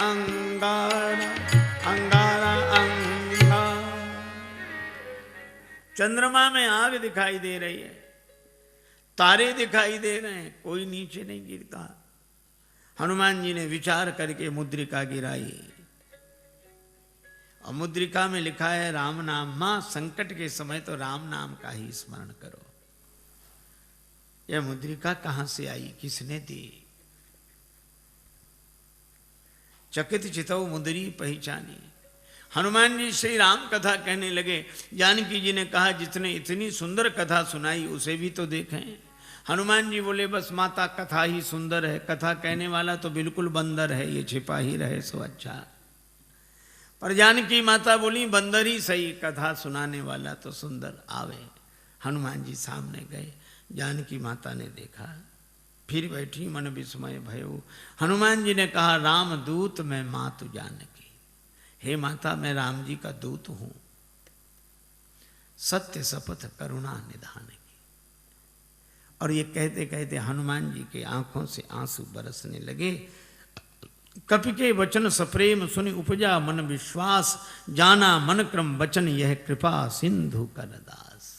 अंगारा अंगारा अंगारा। चंद्रमा में आग दिखाई दे रही है, तारे दिखाई दे रहे हैं, कोई नीचे नहीं गिरता। हनुमान जी ने विचार करके मुद्रिका गिराई और मुद्रिका में लिखा है राम नाम। मां संकट के समय तो राम नाम का ही स्मरण करो। यह मुद्रिका कहां से आई, किसने दी? चकित चितौ मुद्री पहचानी। हनुमान जी श्री राम कथा कहने लगे। जानकी जी ने कहा जितने इतनी सुंदर कथा सुनाई उसे भी तो देखें। हनुमान जी बोले बस माता कथा ही सुंदर है, कथा कहने वाला तो बिल्कुल बंदर है, ये छिपा ही रहे सो अच्छा। पर जानकी माता बोली बंदर ही सही, कथा सुनाने वाला तो सुंदर आवे। हनुमान जी सामने गए, जानकी माता ने देखा, फिर बैठी मन विस्मय भयो। हनुमान जी ने कहा राम दूत मैं मातु जानकी। हे माता मैं राम जी का दूत हूं, सत्य शपथ करुणा निधान की। और ये कहते कहते हनुमान जी के आंखों से आंसू बरसने लगे। कपि के वचन सप्रेम सुनि उपजा मन विश्वास, जाना मन क्रम वचन यह कृपा सिंधु कर दास।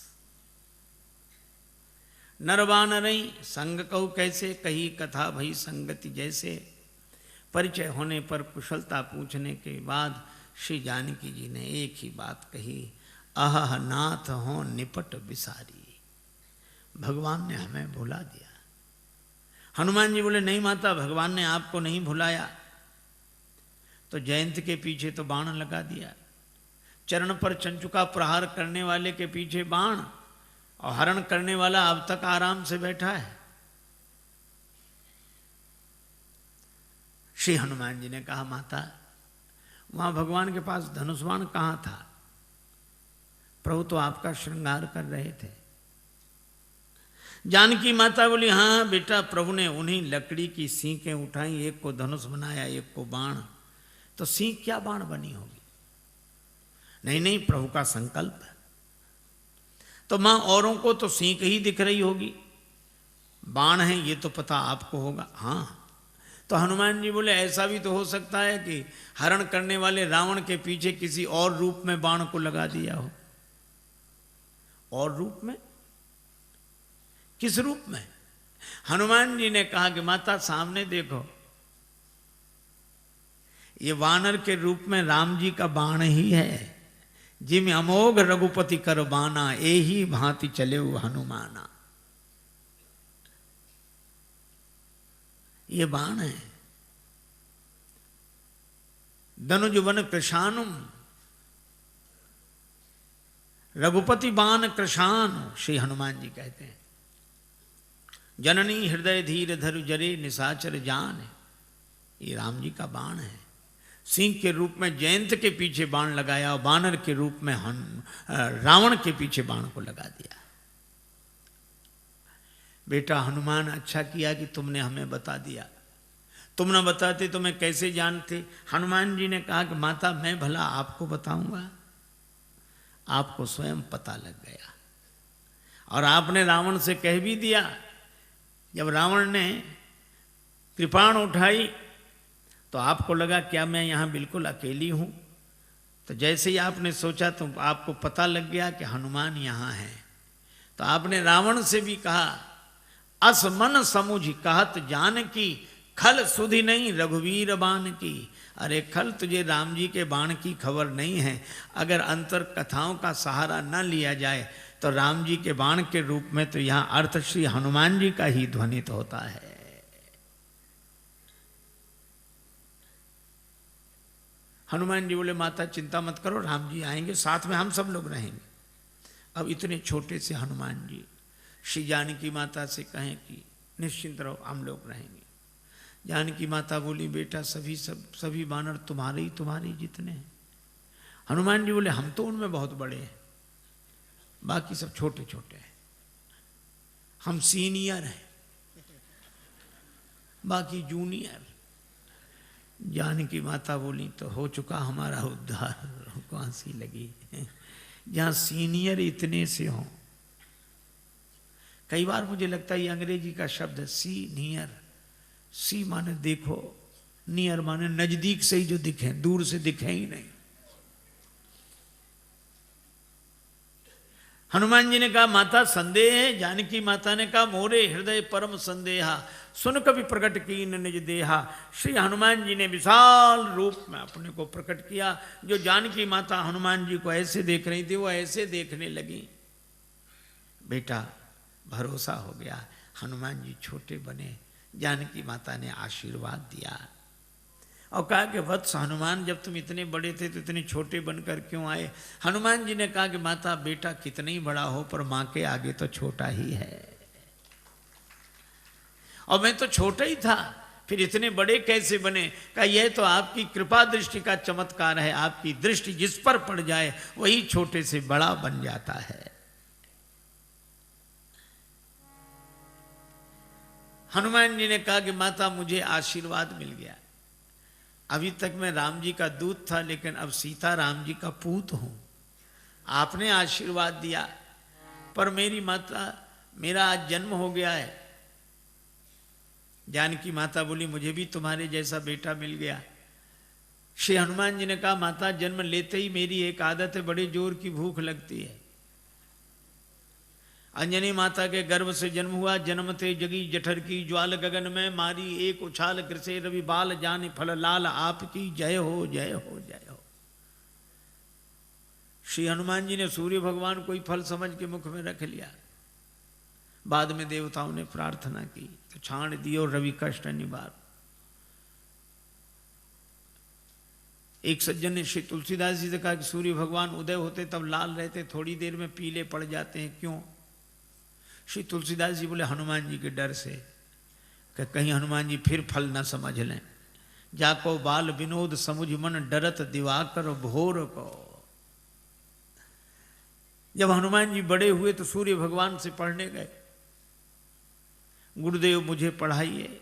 नरवानरई संग कहु कैसे, कही कथा भई संगति जैसे। परिचय होने पर कुशलता पूछने के बाद श्री जानकी जी ने एक ही बात कही, अह नाथ हो निपट बिसारी। भगवान ने हमें भुला दिया। हनुमान जी बोले नहीं माता, भगवान ने आपको नहीं भुलाया। तो जयंत के पीछे तो बाण लगा दिया, चरण पर चंचुका प्रहार करने वाले के पीछे बाण, और हरण करने वाला अब तक आराम से बैठा है। श्री हनुमान जी ने कहा माता वहां भगवान के पास धनुष बाण कहां था? प्रभु तो आपका श्रृंगार कर रहे थे। जानकी माता बोली हाँ बेटा, प्रभु ने उन्हीं लकड़ी की सींकें उठाई, एक को धनुष बनाया एक को बाण। तो सींक क्या बाण बनी होगी? नहीं नहीं, प्रभु का संकल्प है। तो मां औरों को तो सींक ही दिख रही होगी, बाण है ये तो पता आपको होगा। हाँ, तो हनुमान जी बोले ऐसा भी तो हो सकता है कि हरण करने वाले रावण के पीछे किसी और रूप में बाण को लगा दिया हो। और रूप में? किस रूप में? हनुमान जी ने कहा कि माता सामने देखो, ये वानर के रूप में राम जी का बाण ही है। जिम अमोघ रघुपति कर बाना, एही भांति चले हनुमाना। ये बाण है। धनुजवन कृशानुम, रघुपति बाण कृशान, श्री हनुमान जी कहते हैं। जननी हृदय धीर धरु जरे निशाचर जान, ये राम जी का बाण है। सिंह के रूप में जयंत के पीछे बाण लगाया और बानर के रूप में रावण के पीछे बाण को लगा दिया। बेटा हनुमान अच्छा किया कि तुमने हमें बता दिया, तुम न बताते तो मैं कैसे जानते। हनुमान जी ने कहा कि माता मैं भला आपको बताऊंगा, आपको स्वयं पता लग गया। और आपने रावण से कह भी दिया। जब रावण ने कृपाण उठाई तो आपको लगा क्या मैं यहाँ बिल्कुल अकेली हूँ? तो जैसे ही आपने सोचा तो आपको पता लग गया कि हनुमान यहाँ है। तो आपने रावण से भी कहा, अस मन समुझ कहत जान की, खल सुधि नहीं रघुवीर बाण की। अरे खल, तुझे राम जी के बाण की खबर नहीं है। अगर अंतर कथाओं का सहारा न लिया जाए तो राम जी के बाण के रूप में तो यहाँ अर्थ श्री हनुमान जी का ही ध्वनित होता है। हनुमान जी बोले माता चिंता मत करो, राम जी आएंगे, साथ में हम सब लोग रहेंगे। अब इतने छोटे से हनुमान जी श्री जानकी माता से कहें कि निश्चिंत रहो, हम लोग रहेंगे। जानकी माता बोली बेटा सभी बानर तुम्हारे जितने हैं। हनुमान जी बोले हम तो उनमें बहुत बड़े हैं, बाकी सब छोटे छोटे हैं, हम सीनियर हैं, बाकी जूनियर। जानकी माता बोली तो हो चुका हमारा उद्धार, हमको हंसी लगी। जहां सीनियर इतने से हों, कई बार मुझे लगता है ये अंग्रेजी का शब्द है सीनियर। सी माने देखो, नियर माने नजदीक से ही जो दिखे, दूर से दिखे ही नहीं। हनुमान जी ने कहा माता संदेह है। जानकी माता ने कहा मोरे हृदय परम संदेहा, सुन कभी प्रकट कीन निज देहा। श्री हनुमान जी ने विशाल रूप में अपने को प्रकट किया। जो जानकी माता हनुमान जी को ऐसे देख रही थी वो ऐसे देखने लगी। बेटा भरोसा हो गया, हनुमान जी छोटे बने। जानकी माता ने आशीर्वाद दिया और कहा कि वत्स हनुमान, जब तुम इतने बड़े थे तो इतने छोटे बनकर क्यों आए? हनुमान जी ने कहा कि माता बेटा कितना ही बड़ा हो पर माँ के आगे तो छोटा ही है, और मैं तो छोटा ही था, फिर इतने बड़े कैसे बने? कहा यह तो आपकी कृपा दृष्टि का चमत्कार है। आपकी दृष्टि जिस पर पड़ जाए वही छोटे से बड़ा बन जाता है। हनुमान जी ने कहा कि माता मुझे आशीर्वाद मिल गया। अभी तक मैं राम जी का दूत था, लेकिन अब सीता राम जी का पूत हूं। आपने आशीर्वाद दिया, पर मेरी माता मेरा आज जन्म हो गया है। जानकी माता बोली मुझे भी तुम्हारे जैसा बेटा मिल गया। श्री हनुमान जी ने कहा माता जन्म लेते ही मेरी एक आदत है, बड़े जोर की भूख लगती है। अंजनी माता के गर्भ से जन्म हुआ, जन्मते जगी जठर की ज्वाल, गगन में मारी एक उछाल, कृषे रवि बाल जाने फल लाल, आपकी जय हो जय हो जय हो। श्री हनुमान जी ने सूर्य भगवान को ही फल समझ के मुख में रख लिया। बाद में देवताओं ने प्रार्थना की तो छाण दियो रवि कष्ट निवार। एक सज्जन ने श्री तुलसीदास जी से कहा कि सूर्य भगवान उदय होते तब लाल रहते, थोड़ी देर में पीले पड़ जाते हैं, क्यों? श्री तुलसीदास जी बोले हनुमान जी के डर से, कि कहीं हनुमान जी फिर फल न समझ लें। जाको बाल विनोद समुझ मन, डरत दिवाकर भोर को। जब हनुमान जी बड़े हुए तो सूर्य भगवान से पढ़ने गए, गुरुदेव मुझे पढ़ाइए,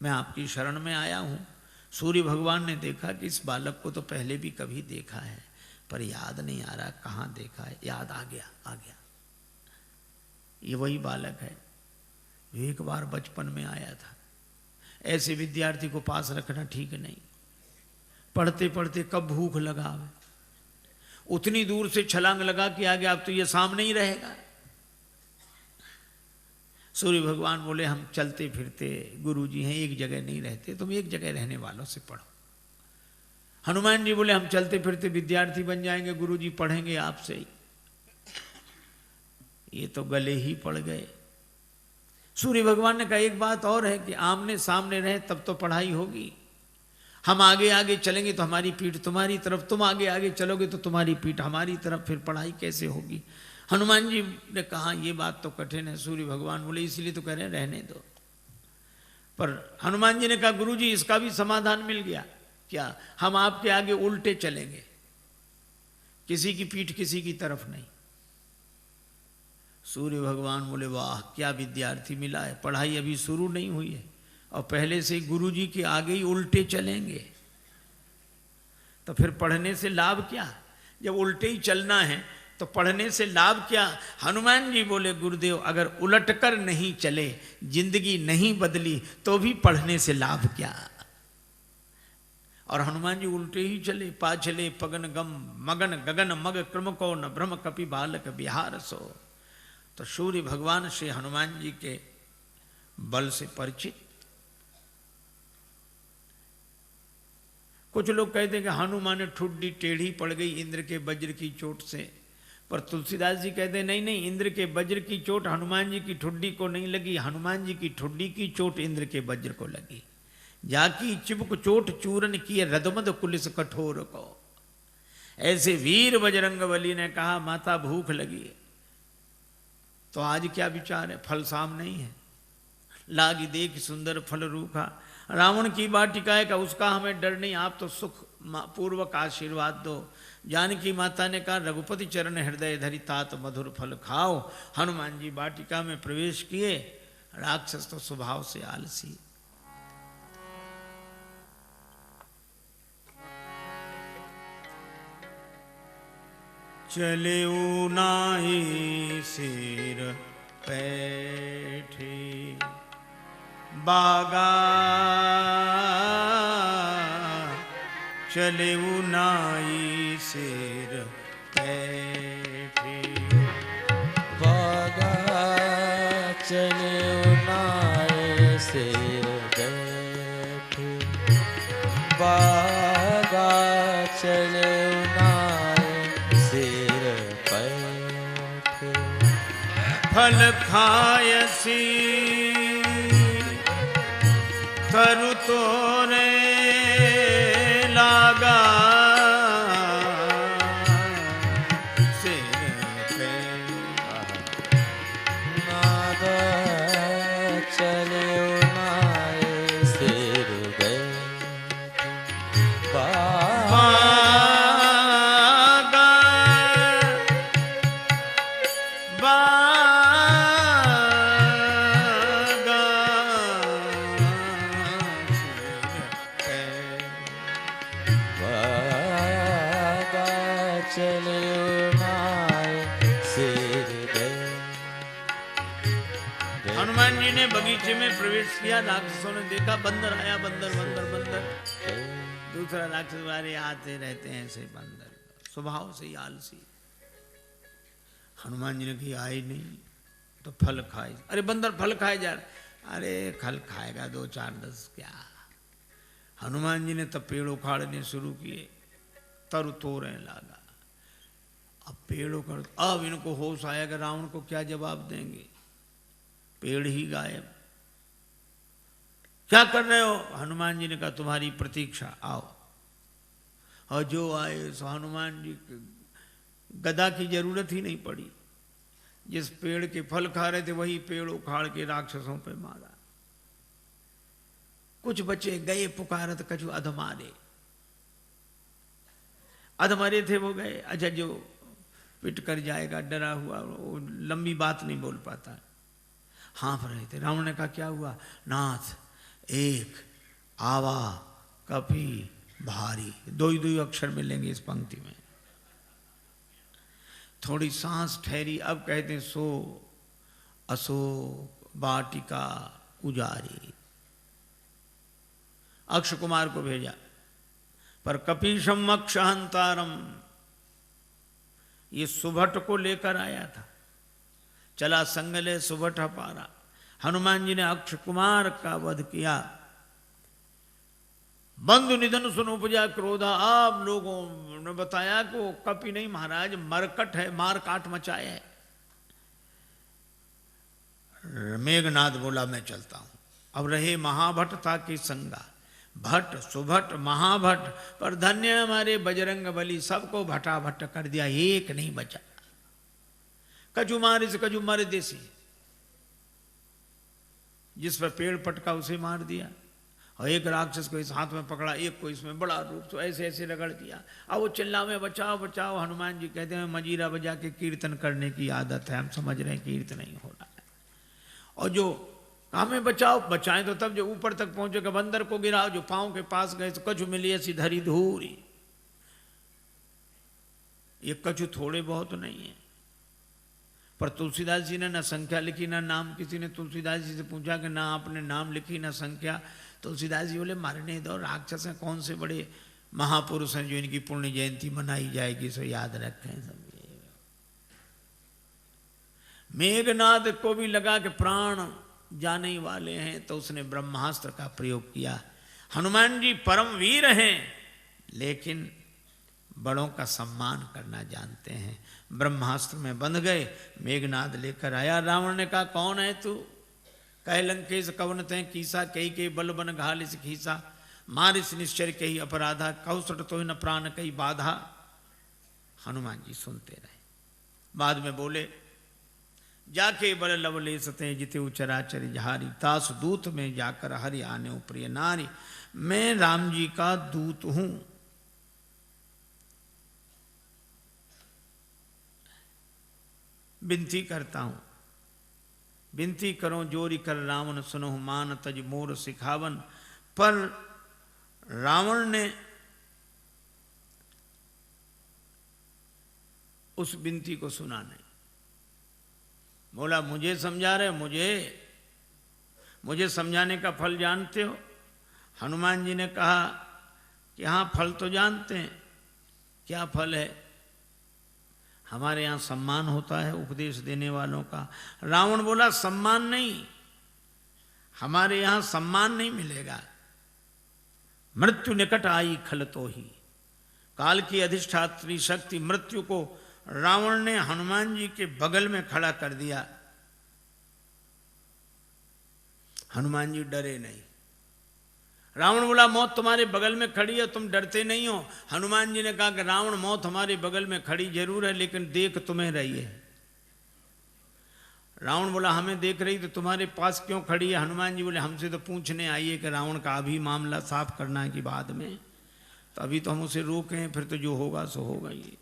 मैं आपकी शरण में आया हूं। सूर्य भगवान ने देखा कि इस बालक को तो पहले भी कभी देखा है, पर याद नहीं आ रहा कहाँ देखा है। याद आ गया, आ गया, ये वही बालक है जो एक बार बचपन में आया था। ऐसे विद्यार्थी को पास रखना ठीक नहीं। पढ़ते पढ़ते कब भूख लगा, उतनी दूर से छलांग लगा कि आ गया, अब तो ये सामने ही रहेगा। सूर्य भगवान बोले हम चलते फिरते गुरुजी हैं, एक जगह नहीं रहते, तुम एक जगह रहने वालों से पढ़ो। हनुमान जी बोले हम चलते फिरते विद्यार्थी बन जाएंगे, गुरुजी पढ़ेंगे आपसे ही। ये तो गले ही पड़ गए। सूर्य भगवान ने कहा एक बात और है कि आमने सामने रहे तब तो पढ़ाई होगी। हम आगे आगे चलेंगे तो हमारी पीठ तुम्हारी तरफ, तुम आगे आगे चलोगे तो तुम्हारी पीठ हमारी तरफ, फिर पढ़ाई कैसे होगी? हनुमान जी ने कहा ये बात तो कठिन है। सूर्य भगवान बोले इसलिए तो कह रहे हैं रहने दो। पर हनुमान जी ने कहा गुरुजी इसका भी समाधान मिल गया। क्या? हम आपके आगे उल्टे चलेंगे, किसी की पीठ किसी की तरफ नहीं। सूर्य भगवान बोले वाह क्या विद्यार्थी मिला है, पढ़ाई अभी शुरू नहीं हुई है और पहले से गुरुजी के आगे ही उल्टे चलेंगे, तो फिर पढ़ने से लाभ क्या? जब उल्टे ही चलना है तो पढ़ने से लाभ क्या? हनुमान जी बोले गुरुदेव अगर उलटकर नहीं चले, जिंदगी नहीं बदली, तो भी पढ़ने से लाभ क्या? और हनुमान जी उल्टे ही चले। पाछले पगन गम मगन गगन मग क्रम को न भ्रम कपि बालक बिहार सो। तो सूर्य भगवान श्री हनुमान जी के बल से परिचित। कुछ लोग कहते हैं कि हनुमान ठुड्डी टेढ़ी पड़ गई इंद्र के वज्र की चोट से, पर तुलसीदास जी कहते हैं नहीं नहीं, इंद्र के वज्र की चोट हनुमान जी की ठुड्डी को नहीं लगी, हनुमान जी की ठुड्डी की चोट इंद्र के वज्र को लगी। जाकी चिबुक चोट चूरन किए रदमद कुलिस कठोर को। ऐसे वीर बजरंगबली ने कहा माता भूख लगी है, तो आज क्या विचार है? फल सामने ही है। लागी देख सुंदर फल रूखा, रावण की वाटिका है का उसका हमें डर नहीं, आप तो सुख पूर्वक आशीर्वाद दो। जानकी माता ने कहा रघुपति चरण हृदय धरि तात मधुर फल खाओ। हनुमान जी वाटिका में प्रवेश किए। राक्षस तो स्वभाव से आलसी। चले नाहि सिर पैठी बागा चले नाई सिर बैठे। बागा चले नाई सिर बैठे। बागा चले नाई सिर बैठे। फल खायसी तरु तोरे लागा सिर पे। नाद चले नाय सिर बैठे। बागा चले नाय सिर बैठे। हनुमान जी ने बगीचे में प्रवेश किया। राक्षसों ने देखा बंदर आया, बंदर बंदर बंदर। दूसरा राक्षस वाले आते रहते हैं ऐसे बंदर, स्वभाव से ही आलसी। हनुमान जी ने कहा आए नहीं तो फल खाए। अरे बंदर फल खाए जा रहे। अरे फल खाएगा 2 4 10 क्या। हनुमान जी ने तब पेड़ उखाड़ने शुरू किए, तरु तोड़ने लगा। अब पेड़ उखड़, अब इनको होश आया कि रावण को क्या जवाब देंगे, पेड़ ही गायब। क्या कर रहे हो? हनुमान जी ने कहा तुम्हारी प्रतीक्षा, आओ। और जो आए सो हनुमान जी गदा की जरूरत ही नहीं पड़ी। जिस पेड़ के फल खा रहे थे वही पेड़ उखाड़ के राक्षसों पे मारा। कुछ बचे गए पुकारत कछु अधमारे। अधमरे थे वो गए। अच्छा जो पिट कर जाएगा डरा हुआ, वो लंबी बात नहीं बोल पाता, हाँफ रहे थे। रावण ने कहा क्या हुआ? नाथ एक आवा कपी भारी, 2 ही 2 अक्षर मिलेंगे इस पंक्ति में। थोड़ी सांस ठहरी, अब कहते हैं सो अशोक वाटिका उजारी। अक्ष कुमार को भेजा, पर कपीशम अक्षहंतारम, ये सुभट को लेकर आया था। चला संगले सुभट पारा। हनुमान जी ने अक्ष कुमार का वध किया। बंधु निधन सुन उपजा क्रोधा। आप लोगों ने बताया कि वो कपि नहीं महाराज, मरकट है, मार काट मचाए है। मेघनाद बोला मैं चलता हूं। अब रहे महाभट था कि संगा, भट्ट सुभट महाभट, पर धन्य हमारे बजरंग बली, सबको भटा भट्ट कर दिया, एक नहीं बचा। कजू मारे से कजू मर देसी, जिस पर पेड़ पटका उसे मार दिया। और एक राक्षस को इस हाथ में पकड़ा, एक को इसमें बड़ा रूप, तो ऐसे ऐसे रगड़ दिया। अब वो चिल्लावे बचाओ बचाओ। हनुमान जी कहते हैं मजीरा बजा के कीर्तन करने की आदत है, हम समझ रहे हैं कीर्तन नहीं हो रहा है। और जो हमें बचाओ, बचाएं तो तब जो ऊपर तक पहुंचेगा। बंदर को गिराओ, जो पांव के पास गए तो कछु मिली ऐसी धरी धूरी। ये कछु थोड़े बहुत नहीं है। पर तुलसीदास जी ने ना संख्या लिखी ना नाम। किसी ने तुलसीदास जी से पूछा कि ना आपने नाम लिखी ना संख्या। तुलसीदास जी बोले मरने दो, राक्षस हैं, कौन से बड़े महापुरुष हैं जो इनकी पुण्य जयंती मनाई जाएगी, सो याद रखें सब। मेघनाद को भी लगा कि प्राण जाने ही वाले हैं, तो उसने ब्रह्मास्त्र का प्रयोग किया। हनुमान जी परम वीर हैं, लेकिन बड़ों का सम्मान करना जानते हैं। ब्रह्मास्त्र में बंध गए। मेघनाद लेकर आया। रावण ने कहा कौन है तू? कह लंकेश कवन तै कीसा, कई के बल बन घालिस खीसा, मारिस निश्चर कही अपराधा, कौसट तो न प्राण कई बाधा। हनुमान जी सुनते रहे। बाद में बोले जाके बल लवले सते जिते चराचर जहारी, तास दूत में जाकर हरि आने प्रिय नारी। मैं राम जी का दूत हूं। विनती करता हूं, विनती करो जोरी कर रावण सुनो मान तज मोर सिखावन। पर रावण ने उस विनती को सुना नहीं। बोला मुझे समझा रहे, मुझे समझाने का फल जानते हो? हनुमान जी ने कहा कि हाँ फल तो जानते हैं, क्या फल है? हमारे यहाँ सम्मान होता है उपदेश देने वालों का। रावण बोला सम्मान नहीं, हमारे यहाँ सम्मान नहीं मिलेगा। मृत्यु निकट आई खल तो ही, काल की अधिष्ठात्री शक्ति मृत्यु को रावण ने हनुमान जी के बगल में खड़ा कर दिया। हनुमान जी डरे नहीं। रावण बोला मौत तुम्हारे बगल में खड़ी है, तुम डरते नहीं हो? हनुमान जी ने कहा कि रावण मौत हमारे बगल में खड़ी जरूर है, लेकिन देख तुम्हें रही है। रावण बोला हमें देख रही तो तुम्हारे पास क्यों खड़ी है? हनुमान जी बोले हमसे तो पूछने आई है कि रावण का अभी मामला साफ करना है कि बाद में, तो अभी तो हम उसे रोके, फिर तो जो होगा सो होगा ही।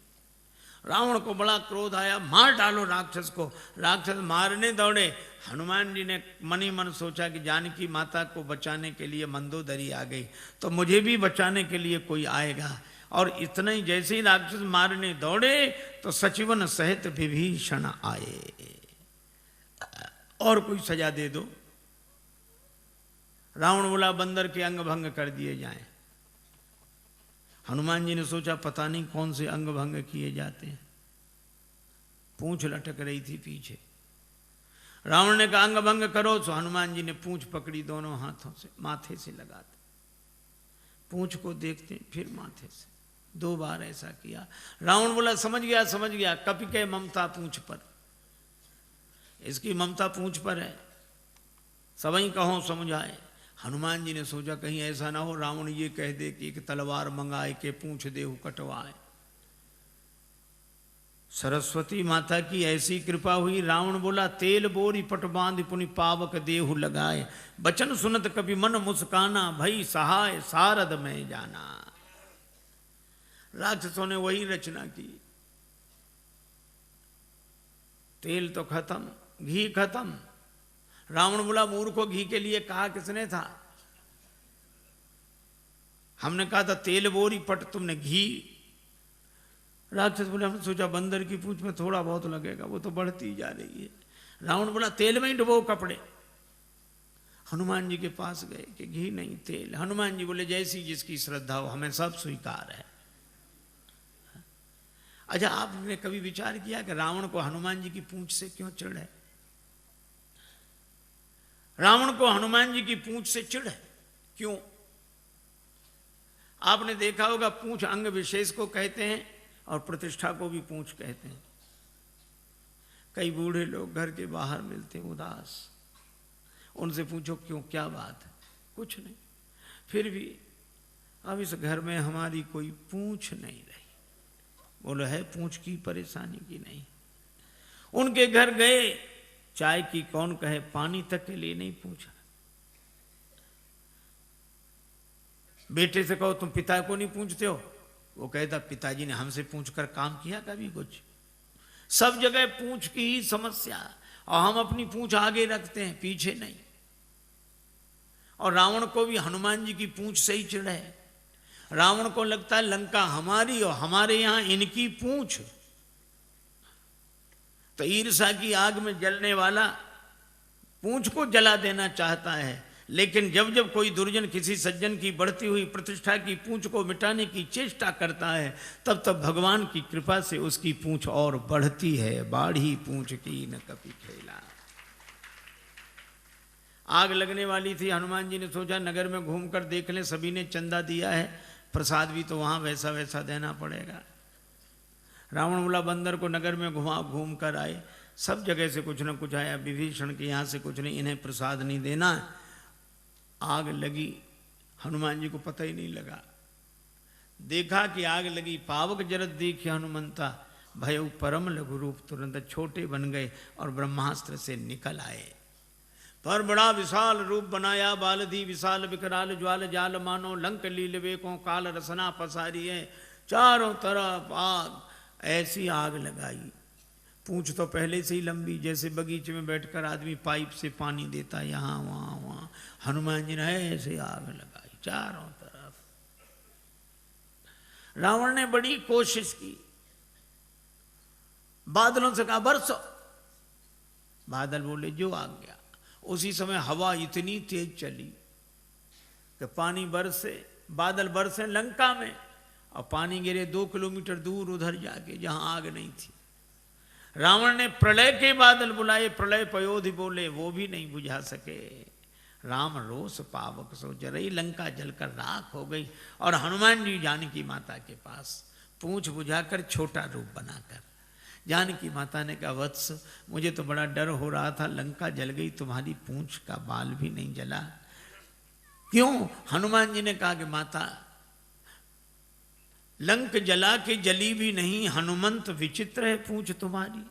रावण को बड़ा क्रोध आया, मार डालो राक्षस को। राक्षस मारने दौड़े। हनुमान जी ने मन ही मन सोचा कि जानकी माता को बचाने के लिए मंदोदरी आ गई, तो मुझे भी बचाने के लिए कोई आएगा। और इतना ही जैसे ही राक्षस मारने दौड़े तो सचिवन सहित विभीषण आए। और कोई सजा दे दो। रावण बोला बंदर के अंग भंग कर दिए जाएं। हनुमान जी ने सोचा पता नहीं कौन से अंग भंग किए जाते हैं। पूंछ लटक रही थी पीछे। रावण ने कहा अंग भंग करो, तो हनुमान जी ने पूंछ पकड़ी दोनों हाथों से, माथे से लगाते, पूंछ को देखते फिर माथे से, 2 बार ऐसा किया। रावण बोला समझ गया, कपि के ममता पूंछ पर, इसकी ममता पूंछ पर है, सबई कहो समझाए। हनुमान जी ने सोचा कहीं ऐसा ना हो रावण ये कह दे कि एक तलवार मंगाए के पूंछ देहु कटवाए। सरस्वती माता की ऐसी कृपा हुई। रावण बोला तेल बोरी पट बांध पुनि पावक देहु लगाए, बचन सुनत कभी मन मुस्काना, भई सहाय सारद में जाना। राक्षसों ने वही रचना की। तेल तो खत्म, घी खत्म। रावण बोला मूर्खों घी के लिए कहा किसने था? हमने कहा था तेल बोरी पट, तुमने घी। राक्षस बोले हमने सोचा बंदर की पूंछ में थोड़ा बहुत लगेगा, वो तो बढ़ती जा रही है। रावण बोला तेल में ही डुबो कपड़े। हनुमान जी के पास गए कि घी नहीं तेल। हनुमान जी बोले जैसी जिसकी श्रद्धा हो, हमें सब स्वीकार है। अच्छा आपने कभी विचार किया कि रावण को हनुमान जी की पूंछ से क्यों चिढ़ है? रावण को हनुमान जी की पूंछ से चिढ़ है क्यों? आपने देखा होगा पूंछ अंग विशेष को कहते हैं और प्रतिष्ठा को भी पूंछ कहते हैं। कई बूढ़े लोग घर के बाहर मिलते हैं उदास, उनसे पूछो क्यों, क्या बात है? कुछ नहीं, फिर भी अब इस घर में हमारी कोई पूंछ नहीं रही। बोलो है पूंछ की परेशानी की नहीं। उनके घर गए, चाय की कौन कहे, पानी तक के लिए नहीं पूछा। बेटे से कहो तुम पिता को नहीं पूछते हो, वो कहता पिताजी ने हमसे पूछकर काम किया कभी कुछ? सब जगह पूंछ की ही समस्या, और हम अपनी पूंछ आगे रखते हैं पीछे नहीं। और रावण को भी हनुमान जी की पूंछ से ही चिढ़ है। रावण को लगता है लंका हमारी और हमारे यहां इनकी पूंछ। तो ईर्ष्या की आग में जलने वाला पूंछ को जला देना चाहता है, लेकिन जब जब कोई दुर्जन किसी सज्जन की बढ़ती हुई प्रतिष्ठा की पूंछ को मिटाने की चेष्टा करता है, तब तब भगवान की कृपा से उसकी पूंछ और बढ़ती है। बाढ़ी पूंछ की न कभी खेला। आग लगने वाली थी। हनुमान जी ने सोचा नगर में घूमकर देख लें, सभी ने चंदा दिया है, प्रसाद भी तो वहां वैसा वैसा देना पड़ेगा। रावण बोला बंदर को नगर में घूम कर आए, सब जगह से कुछ न कुछ आया, विभीषण के यहाँ से कुछ नहीं, इन्हें प्रसाद नहीं देना। आग लगी, हनुमान जी को पता ही नहीं लगा। देखा कि आग लगी, पावक जरत देखी हनुमंता, भय परम लघु रूप, तुरंत छोटे बन गए और ब्रह्मास्त्र से निकल आए। पर बड़ा विशाल रूप बनाया, बालधी विशाल विकराल ज्वाल जाल मानो, लंक लील वेकों काल रसना पसारी है। चारों तरफ आग, ऐसी आग लगाई। पूंछ तो पहले से ही लंबी, जैसे बगीचे में बैठकर आदमी पाइप से पानी देता, यहाँ वहाँ वहाँ, हनुमान जी ने ऐसे आग लगाई चारों तरफ। रावण ने बड़ी कोशिश की, बादलों से कहा बरसो, बादल बोले जो आ गया। उसी समय हवा इतनी तेज चली कि पानी बरसे बादल बरसे लंका में, और पानी गिरे 2 किलोमीटर दूर उधर जाके जहां आग नहीं थी। रावण ने प्रलय के बादल बुलाए, प्रलय पयोधि बोले, वो भी नहीं बुझा सके। राम रोष पावक सो जरई, लंका जलकर राख हो गई। और हनुमान जी जानकी माता के पास पूंछ बुझाकर छोटा रूप बनाकर, जानकी माता ने कहा, वत्स मुझे तो बड़ा डर हो रहा था, लंका जल गई, तुम्हारी पूंछ का बाल भी नहीं जला। क्यों? हनुमान जी ने कहा कि माता, लंक जला के जली भी नहीं, हनुमंत विचित्र है पूंछ तुम्हारी।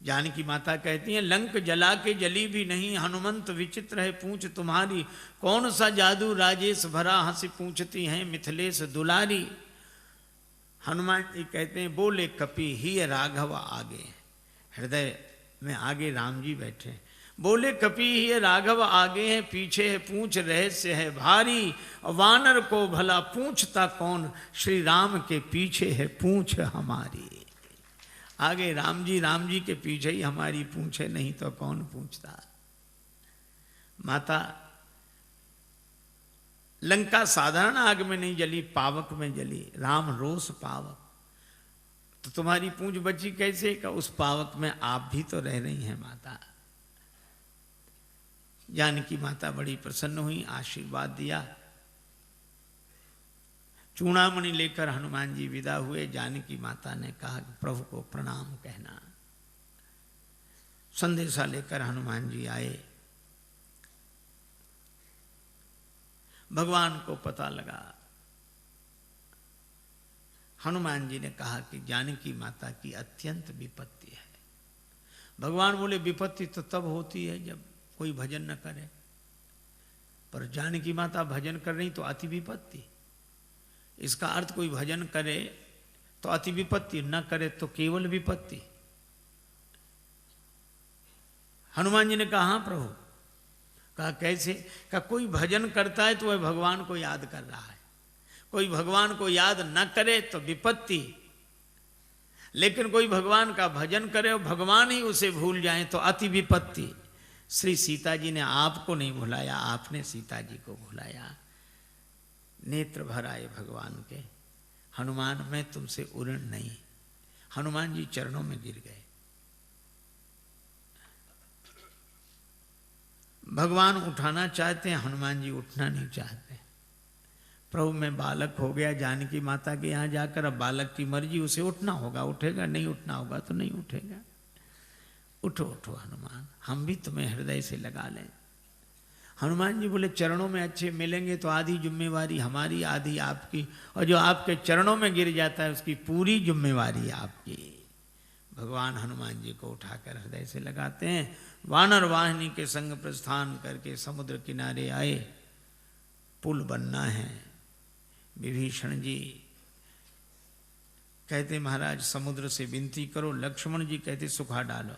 जानकी माता कहती हैं, लंक जला के जली भी नहीं, हनुमंत विचित्र है पूंछ तुम्हारी। कौन सा जादू राजेश भरा, हंसी पूछती हैं मिथिलेश दुलारी। हनुमान जी कहते हैं, बोले कपि ही राघव आगे, हृदय में आगे राम जी बैठे। बोले कपि ही राघव आगे है, पीछे है पूंछ रहस्य है भारी। वानर को भला पूछता कौन, श्री राम के पीछे है पूंछ हमारी। आगे राम जी के पीछे ही हमारी पूंछ है, नहीं तो कौन पूछता। माता, लंका साधारण आग में नहीं जली, पावक में जली। राम रोष पावक, तो तुम्हारी पूंछ बची कैसे? का उस पावक में आप भी तो रह रही हैं माता। जानकी माता बड़ी प्रसन्न हुई, आशीर्वाद दिया। चूड़ामणि लेकर हनुमान जी विदा हुए। जानकी माता ने कहा कि प्रभु को प्रणाम कहना। संदेशा लेकर हनुमान जी आए। भगवान को पता लगा। हनुमान जी ने कहा कि जानकी माता की अत्यंत विपत्ति है। भगवान बोले, विपत्ति तो तब होती है जब कोई भजन न करे, पर जानकी माता भजन कर रही तो अति विपत्ति। इसका अर्थ कोई भजन करे तो अति विपत्ति, न करे तो केवल विपत्ति। हनुमान जी ने कहा, हाँ प्रभु। कहा कैसे? कहा कोई भजन करता है तो वह भगवान को याद कर रहा है, कोई भगवान को याद न करे तो विपत्ति, लेकिन कोई भगवान का भजन करे और भगवान ही उसे भूल जाए तो अति विपत्ति। श्री सीता जी ने आपको नहीं भुलाया, आपने सीता जी को भुलाया। नेत्र भर आए भगवान के। हनुमान, मैं तुमसे उऋण नहीं। हनुमान जी चरणों में गिर गए। भगवान उठाना चाहते हैं, हनुमान जी उठना नहीं चाहते। प्रभु मैं बालक हो गया जानकी माता के यहाँ जाकर, अब बालक की मर्जी, उसे उठना होगा उठेगा, नहीं उठना होगा तो नहीं उठेगा। उठो उठो हनुमान, हम भी तुम्हें हृदय से लगा लें। हनुमान जी बोले, चरणों में अच्छे मिलेंगे तो आधी जिम्मेवारी हमारी, आधी आपकी, और जो आपके चरणों में गिर जाता है उसकी पूरी जिम्मेवारी आपकी। भगवान हनुमान जी को उठाकर हृदय से लगाते हैं। वानर वाहिनी के संग प्रस्थान करके समुद्र किनारे आए। पुल बनना है। विभीषण जी कहते, महाराज समुद्र से विनती करो। लक्ष्मण जी कहते, सुखा डालो।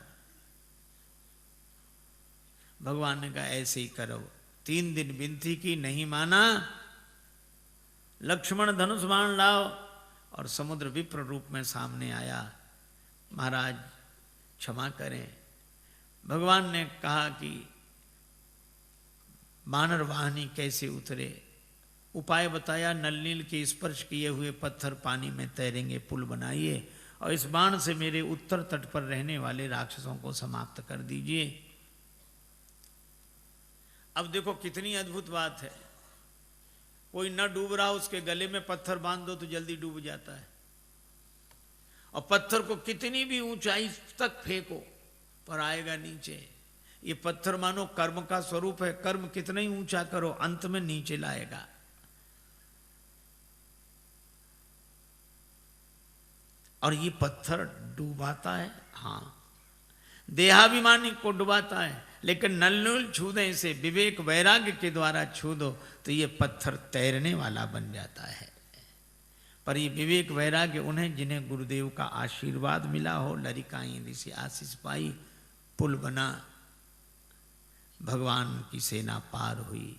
भगवान ने कहा, ऐसे ही करो। 3 दिन विनती की, नहीं माना। लक्ष्मण धनुष बाण लाओ, और समुद्र विप्र रूप में सामने आया। महाराज क्षमा करें। भगवान ने कहा कि वानर वाहिनी कैसे उतरे, उपाय बताया। नल नील के स्पर्श किए हुए पत्थर पानी में तैरेंगे, पुल बनाइए, और इस बाण से मेरे उत्तर तट पर रहने वाले राक्षसों को समाप्त कर दीजिए। अब देखो कितनी अद्भुत बात है। कोई न डूब रहा, उसके गले में पत्थर बांध दो तो जल्दी डूब जाता है, और पत्थर को कितनी भी ऊंचाई तक फेंको पर आएगा नीचे। ये पत्थर मानो कर्म का स्वरूप है, कर्म कितना ही ऊंचा करो अंत में नीचे लाएगा। और ये पत्थर डुबाता है, हाँ, देहाभिमानी को डुबाता है, लेकिन नल छू दे इसे, विवेक वैराग्य के द्वारा छू दो तो ये पत्थर तैरने वाला बन जाता है। पर ये विवेक वैराग्य उन्हें जिन्हें गुरुदेव का आशीर्वाद मिला हो, लरिकाई ऋषि आशीष पाई, पुल बना, भगवान की सेना पार हुई।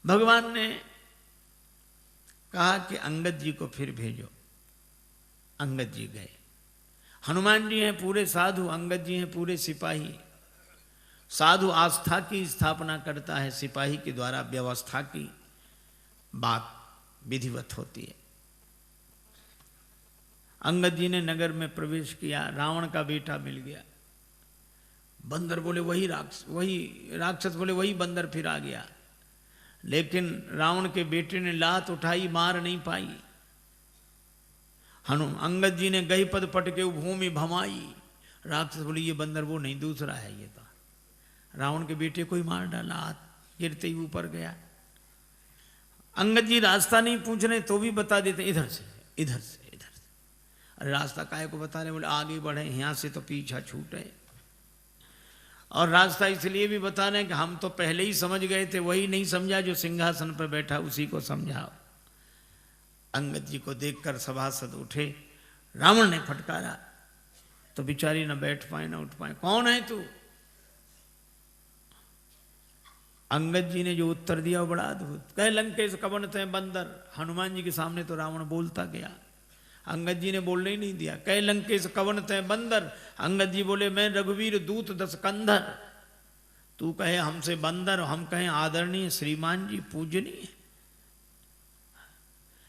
भगवान ने कहा कि अंगद जी को फिर भेजो। अंगद जी गए। हनुमान जी हैं पूरे साधु, अंगद जी हैं पूरे सिपाही। साधु आस्था की स्थापना करता है, सिपाही के द्वारा व्यवस्था की बात विधिवत होती है। अंगद जी ने नगर में प्रवेश किया, रावण का बेटा मिल गया। बंदर बोले वही राक्षस बोले वही बंदर फिर आ गया। लेकिन रावण के बेटे ने लात उठाई, मार नहीं पाई। अंगद जी ने गही पद पट के भूमि भमाई। राक्षस बोले ये बंदर वो नहीं, दूसरा है ये तो। रावण के बेटे को ही मार डाला, हाथ गिरते ही ऊपर गया। अंगद जी रास्ता नहीं पूछ रहे तो भी बता देते इधर से इधर से इधर से। अरे रास्ता काहे को बता रहे? बोले आगे बढ़े, यहाँ से तो पीछा छूटे। और रास्ता इसलिए भी बता रहे हैं कि हम तो पहले ही समझ गए थे, वही नहीं समझा जो सिंहासन पर बैठा उसी को समझाओ। अंगद जी को देखकर सभासद उठे। रावण ने फटकारा तो बिचारी न बैठ पाए न उठ पाए। कौन है तू? अंगद जी ने जो उत्तर दिया वो बड़ा अद्भुत। कहे लंकेश कवन थे बंदर। हनुमान जी के सामने तो रावण बोलता गया, अंगद जी ने बोलने ही नहीं दिया। कहे लंकेश कवन थे बंदर। अंगद जी बोले मैं रघुवीर दूत दस कंधर। तू कहे हमसे बंदर, हम कहें आदरणीय श्रीमान जी पूजनीय।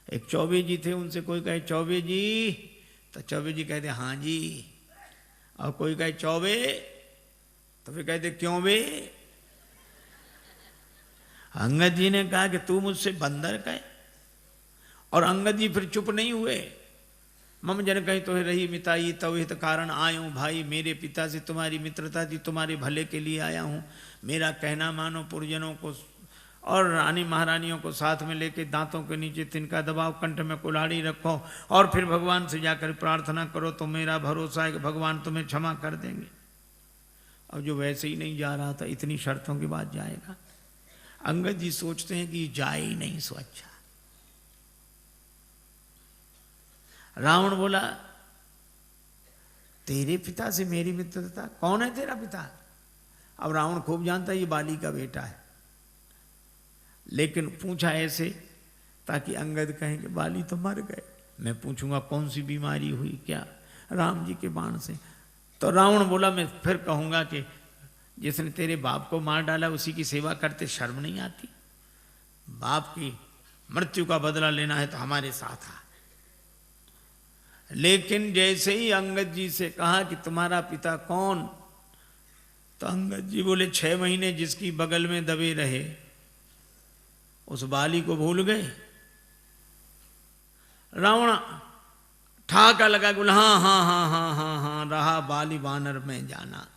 एक चौबे जी थे, उनसे कोई कहे चौबे जी तो चौबे जी कहते हाँ जी, और कोई कहे चौबे तो फिर कहते क्यों बे। अंगद जी ने कहा कि तू मुझसे बंदर कहे, और अंगद जी फिर चुप नहीं हुए। मम जन कहीं तो रही मिताई तव हित कारण आयूं। भाई मेरे पिता से तुम्हारी मित्रता थी, तुम्हारे भले के लिए आया हूँ। मेरा कहना मानो, पुरजनों को और रानी महारानियों को साथ में लेके दांतों के नीचे तिनका दबाओ, कंठ में कुल्हाड़ी रखो और फिर भगवान से जाकर प्रार्थना करो तो मेरा भरोसा है कि भगवान तुम्हें क्षमा कर देंगे। और जो वैसे ही नहीं जा रहा था, इतनी शर्तों के बाद जाएगा। अंगद जी सोचते हैं कि जाए ही नहीं सो अच्छा। रावण बोला तेरे पिता से मेरी मित्रता, कौन है तेरा पिता? अब रावण खूब जानता है ये बाली का बेटा है, लेकिन पूछा ऐसे ताकि अंगद कहें कि बाली तो मर गए। मैं पूछूंगा कौन सी बीमारी हुई क्या? राम जी के बाण से। तो रावण बोला मैं फिर कहूंगा कि जिसने तेरे बाप को मार डाला उसी की सेवा करते शर्म नहीं आती? बाप की मृत्यु का बदला लेना है तो हमारे साथ आ। लेकिन जैसे ही अंगद जी से कहा कि तुम्हारा पिता कौन, तो अंगद जी बोले 6 महीने जिसकी बगल में दबे रहे उस बाली को भूल गए। रावण ठाका लगा, बोला हाँ हाँ हाँ हाँ हाँ हाँ रहा बाली वानर में जाना।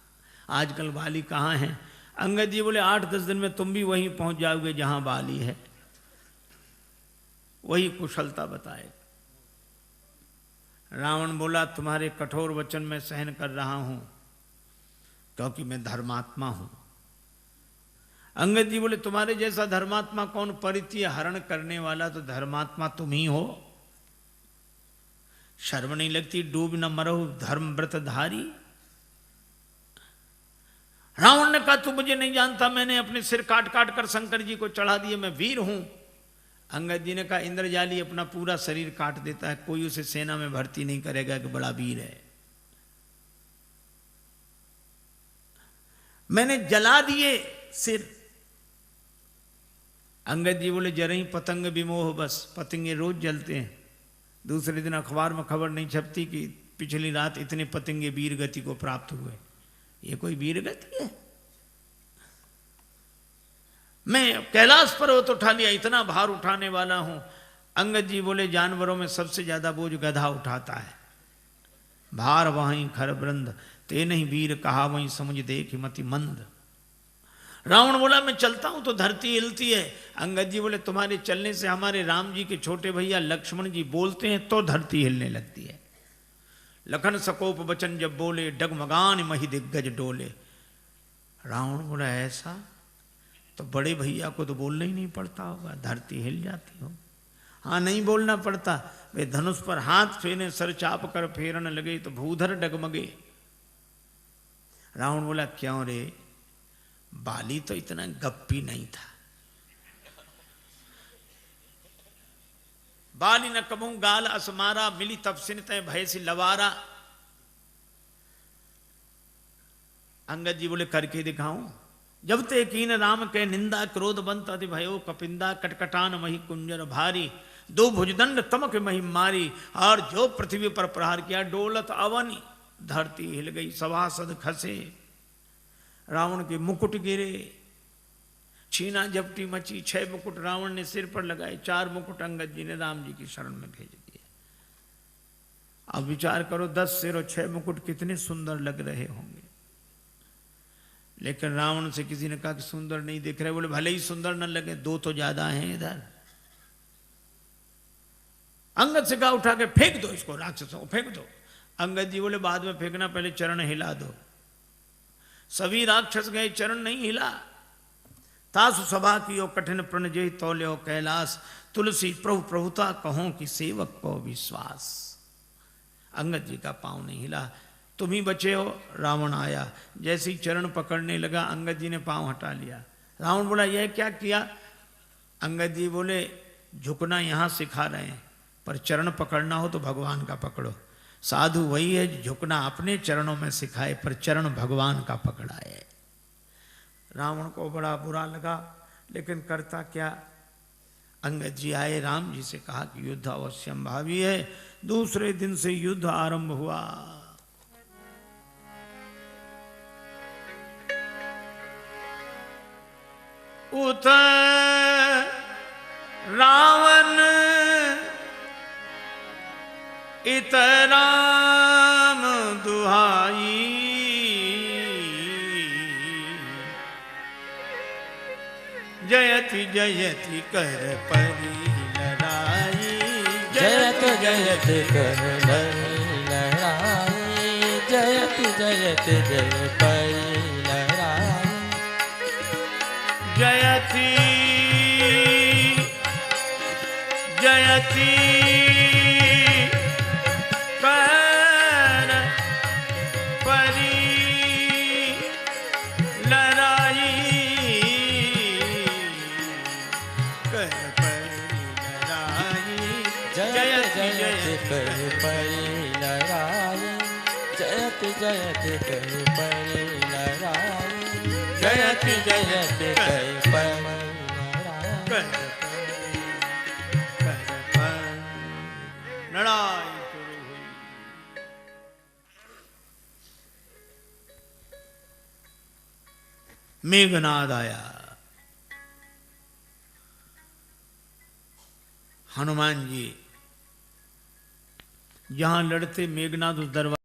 आजकल बाली कहाँ है? अंगद जी बोले 8-10 दिन में तुम भी वहीं पहुंच जाओगे जहां बाली है। वही कुशलता बताए। रावण बोला तुम्हारे कठोर वचन में सहन कर रहा हूं क्योंकि मैं धर्मात्मा हूं। अंगद जी बोले तुम्हारे जैसा धर्मात्मा कौन? परित्य हरण करने वाला तो धर्मात्मा तुम ही हो। शर्म नहीं लगती? डूब न मरो धर्म व्रतधारी। रावण ने कहा तू मुझे नहीं जानता, मैंने अपने सिर काट काट कर शंकर जी को चढ़ा दिए, मैं वीर हूं। अंगद जी ने कहा इंद्रजाली अपना पूरा शरीर काट देता है, कोई उसे सेना में भर्ती नहीं करेगा कि बड़ा वीर है। मैंने जला दिए सिर। अंगद जी बोले जरा ही पतंग विमोह, बस पतंगे रोज जलते हैं। दूसरे दिन अखबार में खबर नहीं छपती कि पिछली रात इतने पतंगे वीर गति को प्राप्त हुए। ये कोई वीर गति है? मैं कैलाश पर्वत उठा लिया, इतना भार उठाने वाला हूं। अंगद जी बोले जानवरों में सबसे ज्यादा बोझ गधा उठाता है। भार वहीं खर वृंद, ते नहीं वीर कहा वहीं समझ देख मति मंद। रावण बोला मैं चलता हूं तो धरती हिलती है। अंगद जी बोले तुम्हारे चलने से हमारे राम जी के छोटे भैया लक्ष्मण जी बोलते हैं तो धरती हिलने लगती है। लखन सकोप बचन जब बोले, डगमगान मही दिग्गज डोले। रावण बोला ऐसा? तो बड़े भैया को तो बोलना ही नहीं पड़ता होगा, धरती हिल जाती हो। हाँ नहीं बोलना पड़ता। वे धनुष पर हाथ फेरे, सर चाप कर फेरन लगे तो भूधर डगमगे। रावण बोला क्यों रे? बाली तो इतना गप्पी नहीं था। बाली न कबू गाल असमारा, मिली तपसिन तय भय से लवारा। अंगद जी बोले करके दिखाऊं। जब ते कीन राम के निंदा क्रोध बंत अति भयो कपिंदा कटकटान मही कुंजर भारी दो भुजदंड तमक मही मारी और जो पृथ्वी पर प्रहार किया डोलत अवनी धरती हिल गई सभासद खसे रावण के मुकुट गिरे छीना झपटी मची 6 मुकुट रावण ने सिर पर लगाए 4 मुकुट अंगद जी ने राम जी की शरण में भेज दिए। अब विचार करो 10 सिर और 6 मुकुट कितने सुंदर लग रहे होंगे। लेकिन रावण से किसी ने कहा कि सुंदर नहीं दिख रहे। बोले भले ही सुंदर न लगे 2 तो ज्यादा हैं इधर। अंगद से कहा उठा के फेंक दो इसको, राक्षसों को फेंक दो। अंगद जी बोले बाद में फेंकना, पहले चरण हिला दो। सभी राक्षस गए, चरण नहीं हिला। तासु सभा की ओ कठिन प्रण जय तौल्यो कैलाश तुलसी प्रभु प्रभुता कहो कि सेवक को विश्वास। अंगद जी का पांव नहीं हिला। तुम ही बचे हो। रावण आया, जैसे ही चरण पकड़ने लगा अंगद जी ने पांव हटा लिया। रावण बोला यह क्या किया? अंगद जी बोले झुकना यहां सिखा रहे हैं, पर चरण पकड़ना हो तो भगवान का पकड़ो। साधु वही है झुकना अपने चरणों में सिखाए, पर चरण भगवान का पकड़ाए। रावण को बड़ा बुरा लगा, लेकिन करता क्या। अंगद जी आए, राम जी से कहा कि युद्ध अवश्यम भावी है। दूसरे दिन से युद्ध आरंभ हुआ। उत रावण इत राम दुहाई जयति जयति कर परी लड़ाई। जयत जयत कर लड़ाई जयत जयत जय परी लड़ाई। जयति जयति कर परी लड़ाई कर परी लड़ाई। जयत जयत कर परी लड़ाई जयत जयत कर परी लड़ाई जयत जयत कर परी लड़ाई। लड़ाई शुरू हुई। मेघनाद आया। हनुमान जी जहां लड़ते मेघनाद उस दरबार